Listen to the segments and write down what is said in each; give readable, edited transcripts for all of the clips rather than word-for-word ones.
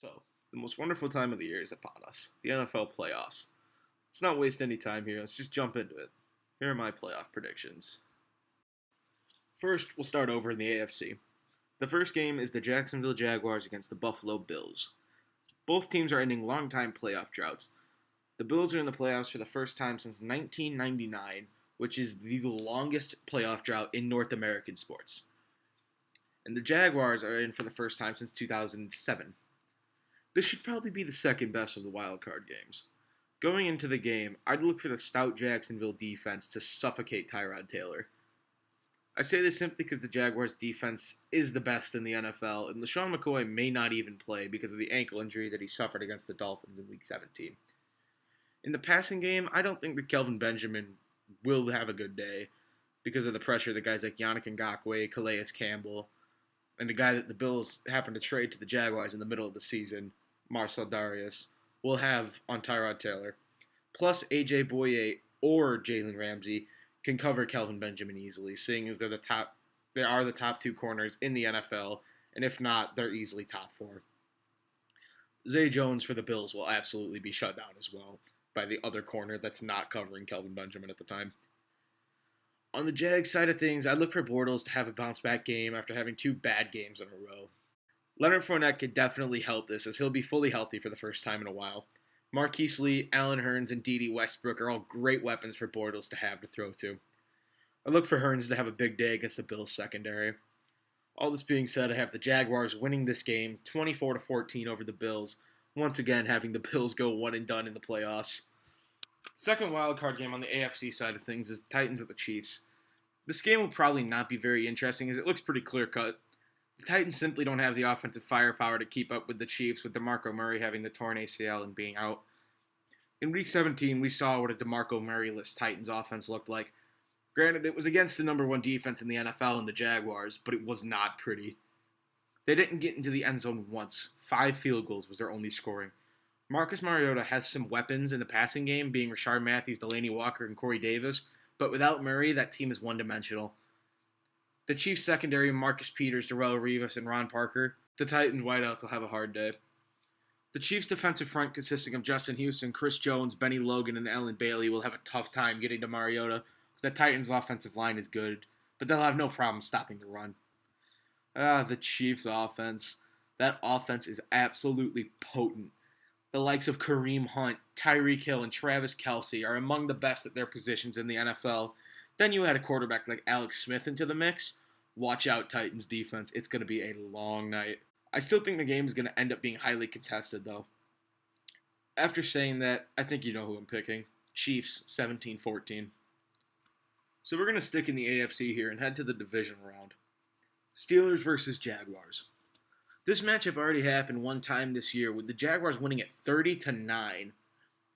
So, the most wonderful time of the year is upon us, the NFL playoffs. Let's not waste any time here, let's just jump into it. Here are my playoff predictions. First, we'll start over in the AFC. The first game is the Jacksonville Jaguars against the Buffalo Bills. Both teams are ending long-time playoff droughts. The Bills are in the playoffs for the first time since 1999, which is the longest playoff drought in North American sports. And the Jaguars are in for the first time since 2007. This should probably be the second best of the wild card games. Going into the game, I'd look for the stout Jacksonville defense to suffocate Tyrod Taylor. I say this simply because the Jaguars' defense is the best in the NFL, and LeSean McCoy may not even play because of the ankle injury that he suffered against the Dolphins in Week 17. In the passing game, I don't think that Kelvin Benjamin will have a good day because of the pressure that guys like Yannick Ngakoue, Calais Campbell, and the guy that the Bills happened to trade to the Jaguars in the middle of the season, Marcel Darius, will have on Tyrod Taylor. Plus, A.J. Bouye or Jalen Ramsey can cover Kelvin Benjamin easily, seeing as they are the top two corners in the NFL, and if not, they're easily top four. Zay Jones for the Bills will absolutely be shut down as well by the other corner that's not covering Kelvin Benjamin at the time. On the Jags side of things, I'd look for Bortles to have a bounce-back game after having two bad games in a row. Leonard Fournette could definitely help this, as he'll be fully healthy for the first time in a while. Marquise Lee, Allen Hurns, and Dede Westbrook are all great weapons for Bortles to have to throw to. I look for Hurns to have a big day against the Bills secondary. All this being said, I have the Jaguars winning this game 24-14 over the Bills, once again having the Bills go one and done in the playoffs. Second wildcard game on the AFC side of things is the Titans at the Chiefs. This game will probably not be very interesting as it looks pretty clear-cut. The Titans simply don't have the offensive firepower to keep up with the Chiefs, with DeMarco Murray having the torn ACL and being out. In Week 17, we saw what a DeMarco Murray-less Titans offense looked like. Granted, it was against the number one defense in the NFL and the Jaguars, but it was not pretty. They didn't get into the end zone once. 5 field goals was their only scoring. Marcus Mariota has some weapons in the passing game, being Rashard Matthews, Delaney Walker, and Corey Davis, but without Murray, that team is one-dimensional. The Chiefs secondary, Marcus Peters, Darrelle Revis, and Ron Parker, the Titans wideouts will have a hard day. The Chiefs defensive front, consisting of Justin Houston, Chris Jones, Benny Logan, and Allen Bailey, will have a tough time getting to Mariota. The Titans' offensive line is good, but they'll have no problem stopping the run. The Chiefs' offense. That offense is absolutely potent. The likes of Kareem Hunt, Tyreek Hill, and Travis Kelce are among the best at their positions in the NFL. Then you add a quarterback like Alex Smith into the mix. Watch out, Titans defense. It's going to be a long night. I still think the game is going to end up being highly contested, though. After saying that, I think you know who I'm picking. Chiefs, 17-14. So we're going to stick in the AFC here and head to the division round. Steelers versus Jaguars. This matchup already happened one time this year, with the Jaguars winning at 30-9.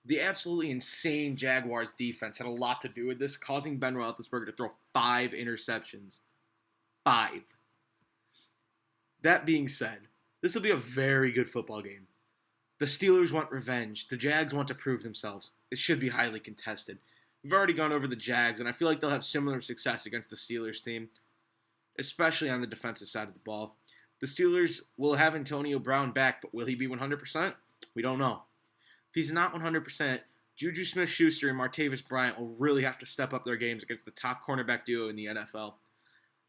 The absolutely insane Jaguars defense had a lot to do with this, causing Ben Roethlisberger to throw 5 interceptions. 5. That being said, this will be a very good football game. The Steelers want revenge. The Jags want to prove themselves. It should be highly contested. We've already gone over the Jags, and I feel like they'll have similar success against the Steelers team, especially on the defensive side of the ball. The Steelers will have Antonio Brown back, but will he be 100%? We don't know. If he's not 100%, Juju Smith-Schuster and Martavis Bryant will really have to step up their games against the top cornerback duo in the NFL.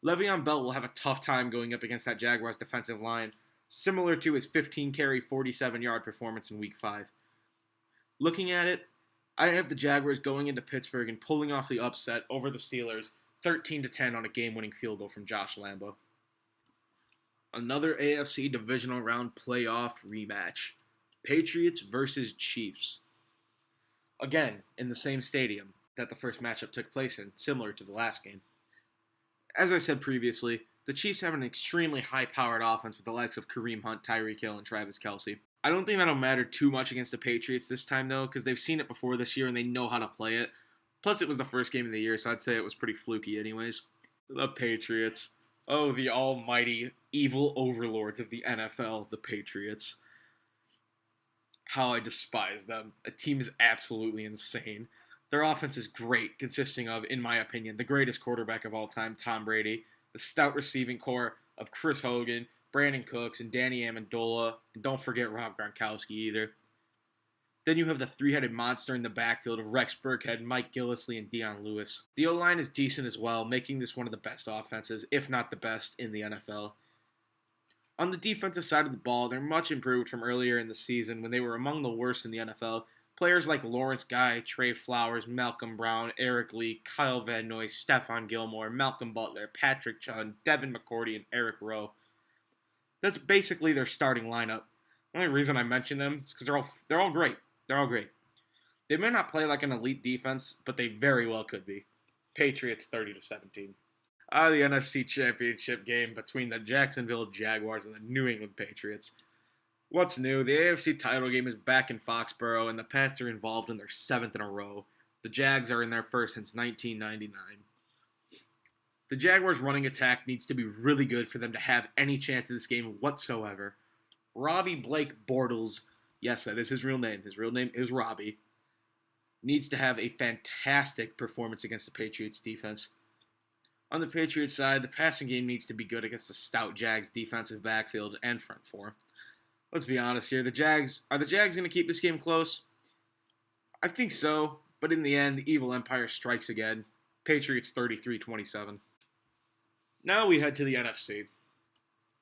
Le'Veon Bell will have a tough time going up against that Jaguars defensive line, similar to his 15-carry, 47-yard performance in Week 5. Looking at it, I have the Jaguars going into Pittsburgh and pulling off the upset over the Steelers, 13-10 on a game-winning field goal from Josh Lambo. Another AFC divisional round playoff rematch. Patriots versus Chiefs. Again, in the same stadium that the first matchup took place in, similar to the last game. As I said previously, the Chiefs have an extremely high-powered offense with the likes of Kareem Hunt, Tyreek Hill, and Travis Kelce. I don't think that'll matter too much against the Patriots this time, though, because they've seen it before this year and they know how to play it. Plus, it was the first game of the year, so I'd say it was pretty fluky anyways. The Patriots. Oh, the almighty evil overlords of the NFL, the Patriots. How I despise them. A team is absolutely insane. Their offense is great, consisting of, in my opinion, the greatest quarterback of all time, Tom Brady, the stout receiving core of Chris Hogan, Brandon Cooks, and Danny Amendola. And don't forget Rob Gronkowski either. Then you have the three-headed monster in the backfield of Rex Burkhead, Mike Gillislee, and Dion Lewis. The O-line is decent as well, making this one of the best offenses, if not the best, in the NFL. On the defensive side of the ball, they're much improved from earlier in the season when they were among the worst in the NFL. Players like Lawrence Guy, Trey Flowers, Malcolm Brown, Eric Lee, Kyle Van Noy, Stephon Gilmore, Malcolm Butler, Patrick Chung, Devin McCourty, and Eric Rowe. That's basically their starting lineup. The only reason I mention them is because they're all great. They're all great. They may not play like an elite defense, but they very well could be. Patriots 30-17. The NFC Championship game between the Jacksonville Jaguars and the New England Patriots. What's new? The AFC title game is back in Foxborough, and the Pats are involved in their 7th in a row. The Jags are in their first since 1999. The Jaguars' running attack needs to be really good for them to have any chance in this game whatsoever. Robbie Blake Bortles, yes, that is his real name. His real name is Robbie. Needs to have a fantastic performance against the Patriots defense. On the Patriots side, the passing game needs to be good against the stout Jags defensive backfield and front four. Let's be honest here. Are the Jags going to keep this game close? I think so, but in the end, the evil empire strikes again. Patriots 33-27. Now we head to the NFC.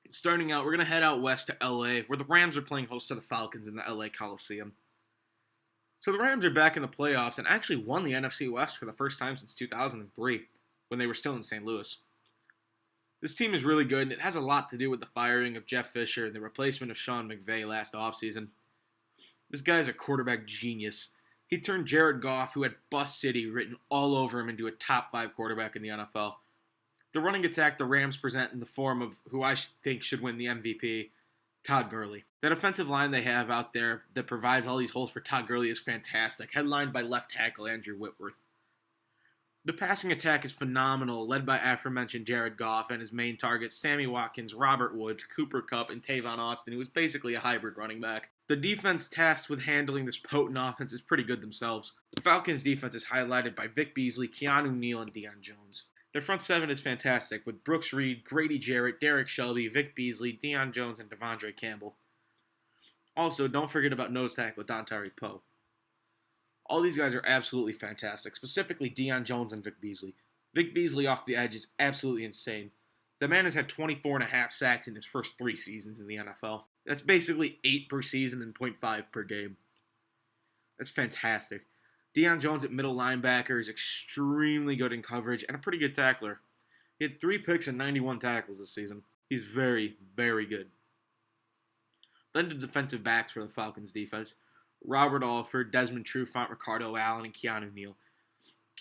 Starting out, we're going to head out west to LA, where the Rams are playing host to the Falcons in the LA Coliseum. So the Rams are back in the playoffs and actually won the NFC West for the first time since 2003, when they were still in St. Louis. This team is really good, and it has a lot to do with the firing of Jeff Fisher and the replacement of Sean McVay last offseason. This guy is a quarterback genius. He turned Jared Goff, who had Bust City written all over him, into a top 5 quarterback in the NFL. The running attack the Rams present in the form of who I think should win the MVP, Todd Gurley. That offensive line they have out there that provides all these holes for Todd Gurley is fantastic, headlined by left tackle Andrew Whitworth. The passing attack is phenomenal, led by aforementioned Jared Goff and his main targets Sammy Watkins, Robert Woods, Cooper Kupp, and Tavon Austin, who is basically a hybrid running back. The defense tasked with handling this potent offense is pretty good themselves. The Falcons' defense is highlighted by Vic Beasley, Keanu Neal, and Deion Jones. Their front seven is fantastic, with Brooks Reed, Grady Jarrett, Derek Shelby, Vic Beasley, Deion Jones, and Devondre Campbell. Also, don't forget about nose tackle Dontari Poe. All these guys are absolutely fantastic, specifically Deion Jones and Vic Beasley. Vic Beasley off the edge is absolutely insane. The man has had 24.5 sacks in his first 3 seasons in the NFL. That's basically 8 per season and 0.5 per game. That's fantastic. Deion Jones at middle linebacker is extremely good in coverage and a pretty good tackler. He had 3 picks and 91 tackles this season. He's very, very good. Then the defensive backs for the Falcons defense. Robert Alford, Desmond Trufant, Ricardo Allen, and Keanu Neal.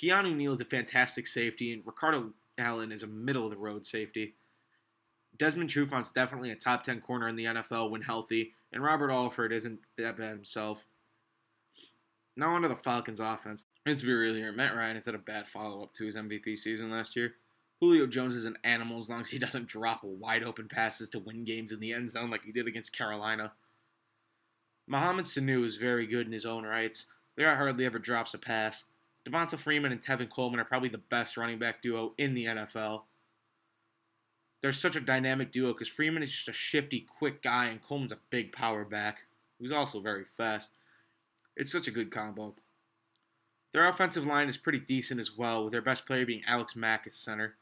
Keanu Neal is a fantastic safety, and Ricardo Allen is a middle-of-the-road safety. Desmond Trufant's definitely a top 10 corner in the NFL when healthy, and Robert Alford isn't that bad himself. Now onto the Falcons offense. Let's be real here. Matt Ryan has had a bad follow-up to his MVP season last year. Julio Jones is an animal as long as he doesn't drop wide-open passes to win games in the end zone like he did against Carolina. Mohamed Sanu is very good in his own rights. The guy hardly ever drops a pass. Devonta Freeman and Tevin Coleman are probably the best running back duo in the NFL. They're such a dynamic duo because Freeman is just a shifty, quick guy, and Coleman's a big power back, who's also very fast. It's such a good combo. Their offensive line is pretty decent as well, with their best player being Alex Mack as center.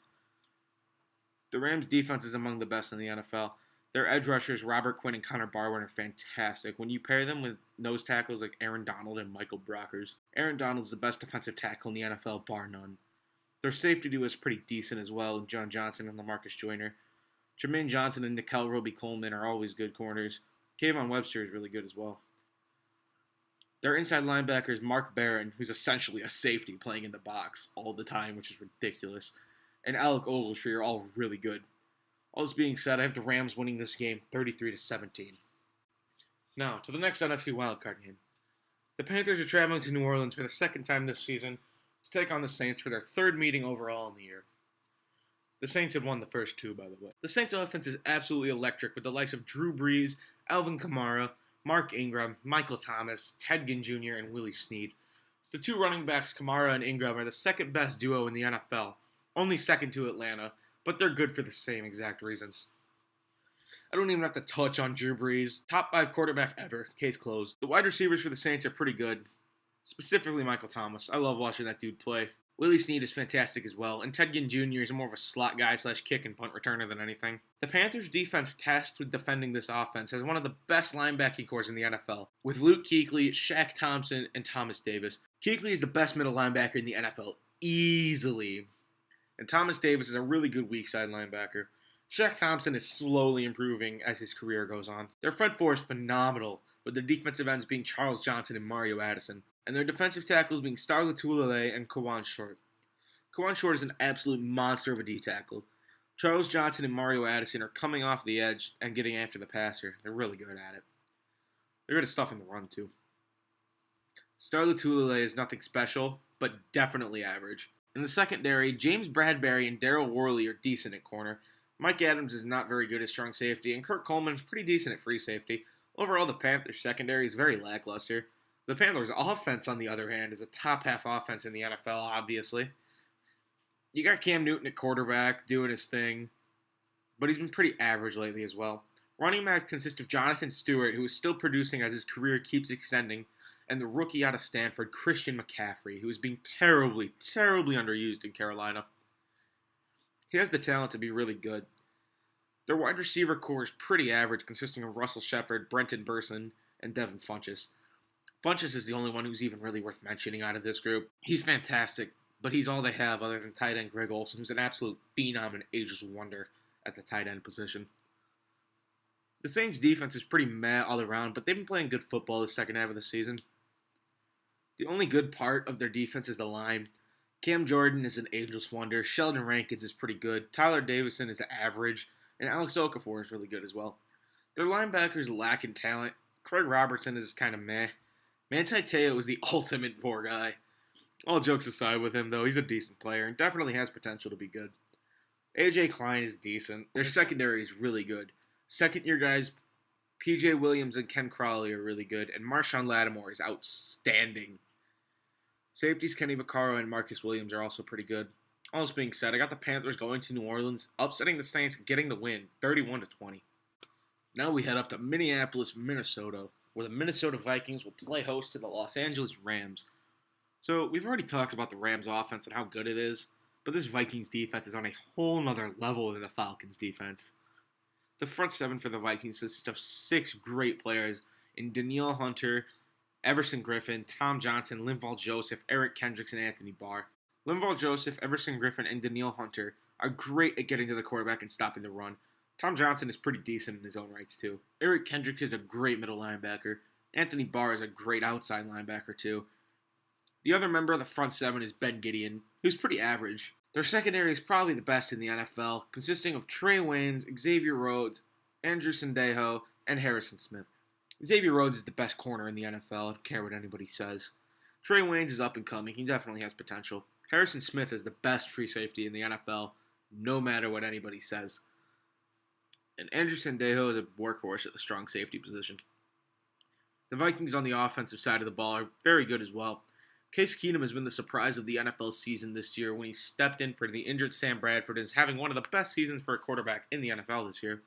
The Rams' defense is among the best in the NFL. Their edge rushers, Robert Quinn and Connor Barwin, are fantastic. When you pair them with nose tackles like Aaron Donald and Michael Brockers, Aaron Donald's the best defensive tackle in the NFL, bar none. Their safety duo is pretty decent as well, with John Johnson and Lamarcus Joyner. Jermaine Johnson and Nickel Roby-Coleman are always good corners. Kayvon Webster is really good as well. Their inside linebacker is Mark Barron, who's essentially a safety playing in the box all the time, which is ridiculous. And Alec Ogletree are all really good. All this being said, I have the Rams winning this game 33-17. Now, to the next NFC wildcard game. The Panthers are traveling to New Orleans for the second time this season to take on the Saints for their 3rd meeting overall in the year. The Saints had won the first 2, by the way. The Saints offense is absolutely electric with the likes of Drew Brees, Alvin Kamara, Mark Ingram, Michael Thomas, Ted Ginn Jr., and Willie Snead. The 2 running backs, Kamara and Ingram, are the second best duo in the NFL, only second to Atlanta, but they're good for the same exact reasons. I don't even have to touch on Drew Brees. Top 5 quarterback ever. Case closed. The wide receivers for the Saints are pretty good. Specifically Michael Thomas. I love watching that dude play. Willie Snead is fantastic as well, and Ted Ginn Jr. is more of a slot guy / kick and punt returner than anything. The Panthers' defense tasked with defending this offense has one of the best linebacking cores in the NFL, with Luke Kuechly, Shaq Thompson, and Thomas Davis. Kuechly is the best middle linebacker in the NFL, easily. And Thomas Davis is a really good weak side linebacker. Shaq Thompson is slowly improving as his career goes on. Their front four is phenomenal, with their defensive ends being Charles Johnson and Mario Addison, and their defensive tackles being Star Lotulelei and Kawann Short. Kawann Short is an absolute monster of a D tackle. Charles Johnson and Mario Addison are coming off the edge and getting after the passer. They're really good at it. They're good at stuffing the run, too. Star Lotulelei is nothing special, but definitely average. In the secondary, James Bradbury and Daryl Worley are decent at corner. Mike Adams is not very good at strong safety, and Kurt Coleman is pretty decent at free safety. Overall, the Panthers' secondary is very lackluster. The Panthers' offense, on the other hand, is a top-half offense in the NFL, obviously. You got Cam Newton at quarterback doing his thing, but he's been pretty average lately as well. Running backs consist of Jonathan Stewart, who is still producing as his career keeps extending, and the rookie out of Stanford, Christian McCaffrey, who is being terribly, terribly underused in Carolina. He has the talent to be really good. Their wide receiver core is pretty average, consisting of Russell Shepard, Brenton Burson, and Devin Funchess. Funchess is the only one who's even really worth mentioning out of this group. He's fantastic, but he's all they have other than tight end Greg Olsen, who's an absolute phenom and ageless wonder at the tight end position. The Saints' defense is pretty meh all around, but they've been playing good football the second half of the season. The only good part of their defense is the line. Cam Jordan is an ageless wonder. Sheldon Rankins is pretty good. Tyler Davison is average. And Alex Okafor is really good as well. Their linebackers lack in talent. Craig Robertson is kind of meh. Manti Te'o is the ultimate poor guy. All jokes aside with him, though, he's a decent player and definitely has potential to be good. AJ Klein is decent. Their secondary is really good. Second-year guys, PJ Williams and Ken Crawley are really good, and Marshawn Lattimore is outstanding. Safeties Kenny Vaccaro and Marcus Williams are also pretty good. All this being said, I got the Panthers going to New Orleans, upsetting the Saints, getting the win, 31-20. Now we head up to Minneapolis, Minnesota, where the Minnesota Vikings will play host to the Los Angeles Rams. So we've already talked about the Rams offense and how good it is, but this Vikings defense is on a whole nother level than the Falcons defense. The front seven for the Vikings consists of 6 great players in Danielle Hunter, Everson Griffin, Tom Johnson, Linval Joseph, Eric Kendricks, and Anthony Barr. Linval Joseph, Everson Griffin, and Danielle Hunter are great at getting to the quarterback and stopping the run. Tom Johnson is pretty decent in his own rights, too. Eric Kendricks is a great middle linebacker. Anthony Barr is a great outside linebacker, too. The other member of the front seven is Ben Gideon, who's pretty average. Their secondary is probably the best in the NFL, consisting of Trey Waynes, Xavier Rhodes, Andrew Sendejo, and Harrison Smith. Xavier Rhodes is the best corner in the NFL, I don't care what anybody says. Trey Waynes is up and coming, he definitely has potential. Harrison Smith is the best free safety in the NFL, no matter what anybody says. And Andrew Sendejo is a workhorse at the strong safety position. The Vikings on the offensive side of the ball are very good as well. Case Keenum has been the surprise of the NFL season this year when he stepped in for the injured Sam Bradford and is having one of the best seasons for a quarterback in the NFL this year.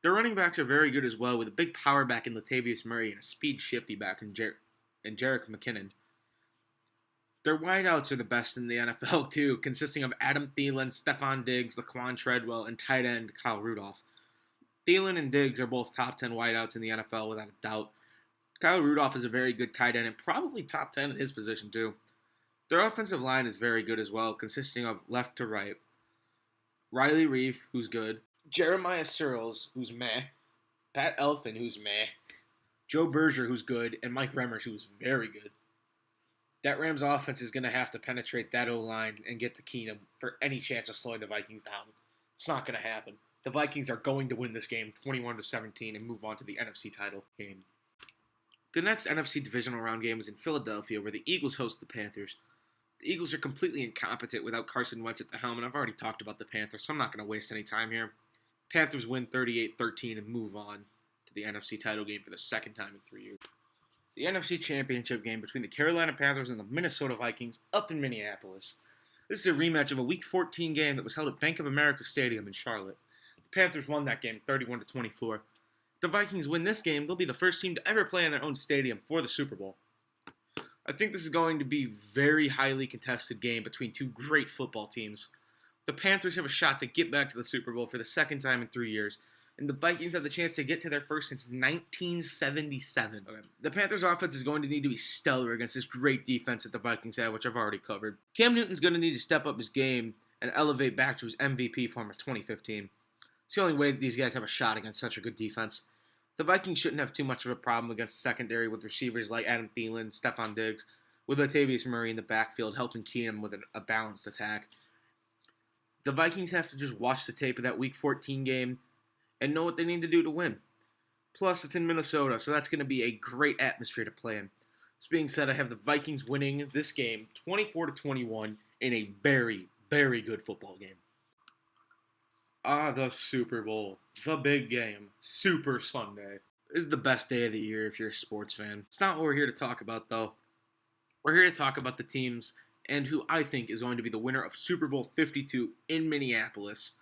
Their running backs are very good as well, with a big power back in Latavius Murray and a speed shifty back in Jerick McKinnon. Their wideouts are the best in the NFL, too, consisting of Adam Thielen, Stephon Diggs, Laquan Treadwell, and tight end Kyle Rudolph. Thielen and Diggs are both top 10 wideouts in the NFL without a doubt. Kyle Rudolph is a very good tight end and probably top 10 at his position, too. Their offensive line is very good as well, consisting of left to right. Riley Reiff, who's good. Jeremiah Searles, who's meh. Pat Elfin, who's meh. Joe Berger, who's good. And Mike Remmers, who's very good. That Rams offense is going to have to penetrate that O-line and get to Keenum for any chance of slowing the Vikings down. It's not going to happen. The Vikings are going to win this game 21-17 and move on to the NFC title game. The next NFC divisional round game is in Philadelphia, where the Eagles host the Panthers. The Eagles are completely incompetent without Carson Wentz at the helm, and I've already talked about the Panthers, so I'm not going to waste any time here. Panthers win 38-13 and move on to the NFC title game for the second time in 3 years. The NFC Championship game between the Carolina Panthers and the Minnesota Vikings up in Minneapolis. This is a rematch of a Week 14 game that was held at Bank of America Stadium in Charlotte. The Panthers won that game 31-24. If the Vikings win this game, they'll be the first team to ever play in their own stadium for the Super Bowl. I think this is going to be a very highly contested game between two great football teams. The Panthers have a shot to get back to the Super Bowl for the second time in 3 years, and the Vikings have the chance to get to their first since 1977. Okay. The Panthers' offense is going to need to be stellar against this great defense that the Vikings have, which I've already covered. Cam Newton's going to need to step up his game and elevate back to his MVP form of 2015. It's the only way that these guys have a shot against such a good defense. The Vikings shouldn't have too much of a problem against the secondary with receivers like Adam Thielen, Stephon Diggs, with Latavius Murray in the backfield helping Keenum with a balanced attack. The Vikings have to just watch the tape of that Week 14 game and know what they need to do to win. Plus, it's in Minnesota, so that's going to be a great atmosphere to play in. This being said, I have the Vikings winning this game 24-21 in a very, very good football game. The Super Bowl. The big game. Super Sunday. This is the best day of the year if you're a sports fan. It's not what we're here to talk about, though. We're here to talk about the teams and who I think is going to be the winner of Super Bowl 52 in Minneapolis.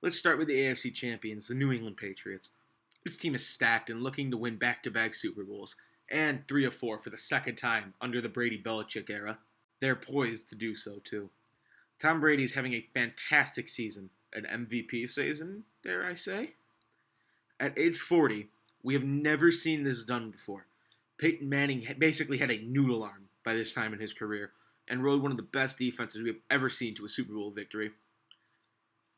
Let's start with the AFC champions, the New England Patriots. This team is stacked and looking to win back-to-back Super Bowls, and 3 of 4 for the second time under the Brady-Belichick era. They're poised to do so, too. Tom Brady's having a fantastic season. An MVP season, dare I say? At age 40, we have never seen this done before. Peyton Manning basically had a noodle arm by this time in his career and rode one of the best defenses we have ever seen to a Super Bowl victory.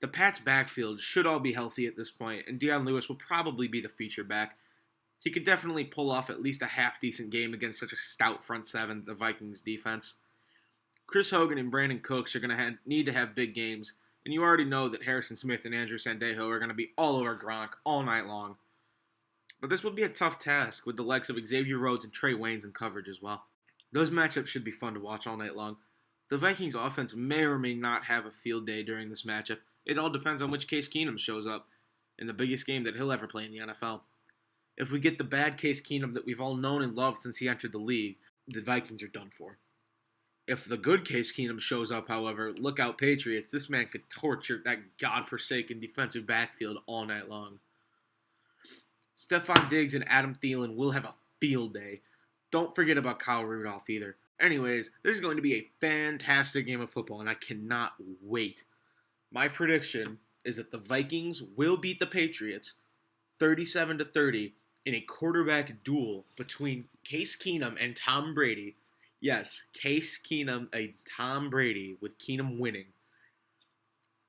The Pats' backfield should all be healthy at this point, and Deion Lewis will probably be the feature back. He could definitely pull off at least a half-decent game against such a stout front seven, the Vikings defense. Chris Hogan and Brandon Cooks are going to need to have big games, and you already know that Harrison Smith and Andrew Sandejo are going to be all over Gronk all night long. But this will be a tough task with the likes of Xavier Rhodes and Trey Waynes in coverage as well. Those matchups should be fun to watch all night long. The Vikings offense may or may not have a field day during this matchup. It all depends on which Case Keenum shows up in the biggest game that he'll ever play in the NFL. If we get the bad Case Keenum that we've all known and loved since he entered the league, the Vikings are done for. If the good Case Keenum shows up, however, look out Patriots. This man could torture that godforsaken defensive backfield all night long. Stephon Diggs and Adam Thielen will have a field day. Don't forget about Kyle Rudolph either. Anyways, this is going to be a fantastic game of football, and I cannot wait. My prediction is that the Vikings will beat the Patriots 37-30 in a quarterback duel between Case Keenum and Tom Brady. Yes, Case Keenum and Tom Brady, with Keenum winning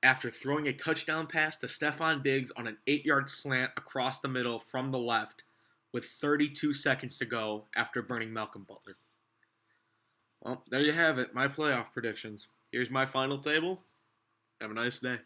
after throwing a touchdown pass to Stephon Diggs on an 8-yard slant across the middle from the left with 32 seconds to go after burning Malcolm Butler. Well, there you have it, my playoff predictions. Here's my final table. Have a nice day.